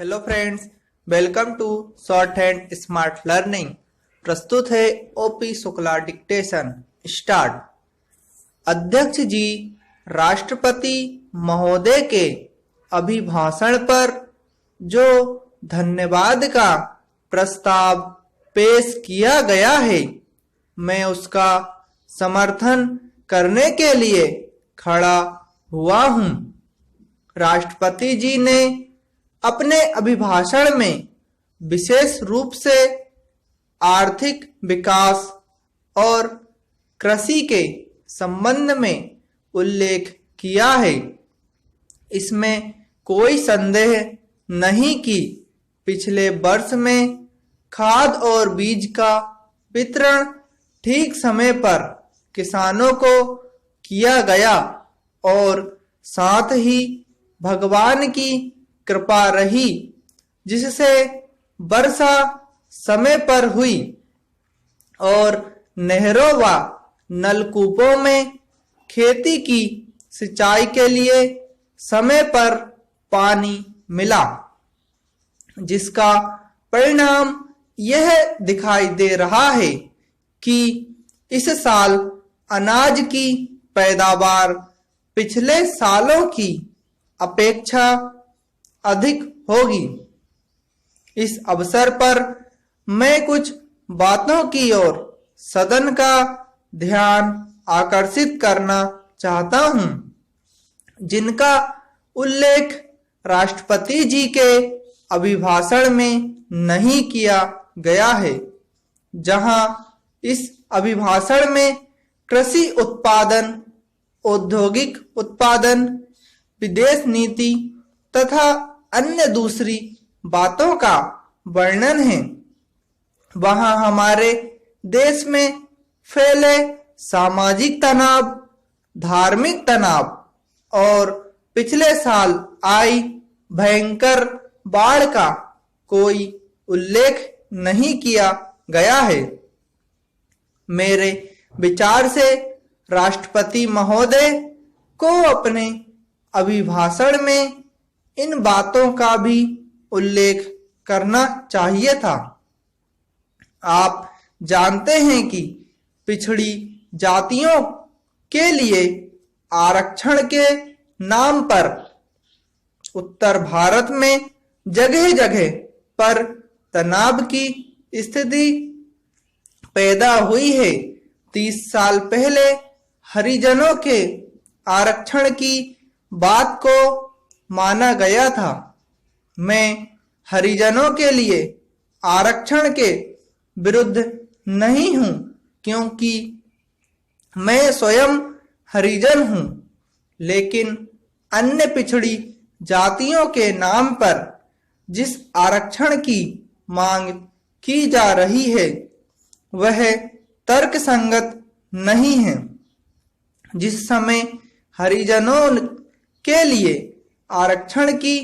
Hello friends, welcome to short hand smart learning. प्रस्तुत है OP Shukla dictation. Start. अध्यक्ष जी राष्ट्रपति महोदय के अभिभाषण पर जो धन्यवाद का प्रस्ताव पेश किया गया है, मैं उसका समर्थन करने के लिए खड़ा हुआ हूं। राष्ट्रपति जी ने अपने अभिभाषण में विशेष रूप से आर्थिक विकास और कृषि के संबंध में उल्लेख किया है। इसमें कोई संदेह नहीं कि पिछले वर्ष में खाद और बीज का वितरण ठीक समय पर किसानों को किया गया और साथ ही भगवान की कृपा रही, जिससे वर्षा समय पर हुई और नहरों व नलकूपों में खेती की सिंचाई के लिए समय पर पानी मिला, जिसका परिणाम यह दिखाई दे रहा है कि इस साल अनाज की पैदावार पिछले सालों की अपेक्षा अधिक होगी। इस अवसर पर मैं कुछ बातों की ओर सदन का ध्यान आकर्षित करना चाहता हूं, जिनका उल्लेख राष्ट्रपति जी के अभिभाषण में नहीं किया गया है। जहां इस अभिभाषण में कृषि उत्पादन, औद्योगिक उत्पादन, विदेश नीति तथा अन्य दूसरी बातों का वर्णन है, वहां हमारे देश में फैले सामाजिक तनाव, धार्मिक तनाव और पिछले साल आई भयंकर बाढ़ का कोई उल्लेख नहीं किया गया है। मेरे विचार से राष्ट्रपति महोदय को अपने अभिभाषण में इन बातों का भी उल्लेख करना चाहिए था। आप जानते हैं कि पिछड़ी जातियों के लिए आरक्षण के नाम पर उत्तर भारत में जगह जगह पर तनाव की स्थिति पैदा हुई है। 30 साल पहले हरिजनों के आरक्षण की बात को माना गया था। मैं हरिजनों के लिए आरक्षण के विरुद्ध नहीं हूं, क्योंकि मैं स्वयं हरिजन हूं, लेकिन अन्य पिछड़ी जातियों के नाम पर जिस आरक्षण की मांग की जा रही है, वह तर्कसंगत नहीं है। जिस समय हरिजनों के लिए आरक्षण की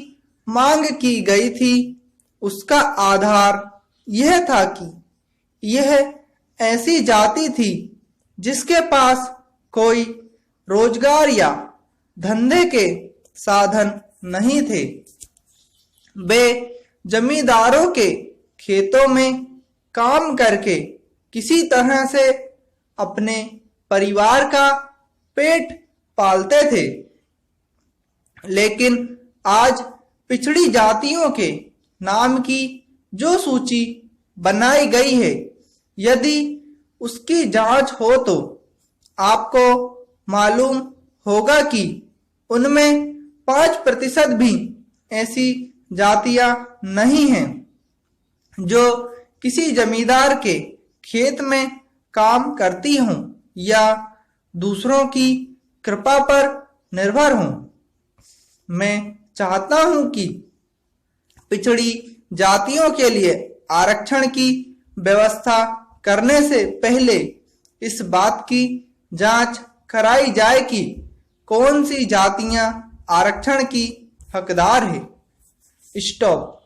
मांग की गई थी, उसका आधार यह था कि यह ऐसी जाति थी जिसके पास कोई रोजगार या धंधे के साधन नहीं थे। वे जमींदारों के खेतों में काम करके किसी तरह से अपने परिवार का पेट पालते थे। लेकिन आज पिछड़ी जातियों के नाम की जो सूची बनाई गई है, यदि उसकी जांच हो तो आपको मालूम होगा कि उनमें 5% भी ऐसी जातियां नहीं हैं जो किसी जमींदार के खेत में काम करती हों या दूसरों की कृपा पर निर्भर हों। मैं चाहता हूं कि पिछड़ी जातियों के लिए आरक्षण की व्यवस्था करने से पहले इस बात की जांच कराई जाए कि कौन सी जातियां आरक्षण की हकदार है। स्टॉप।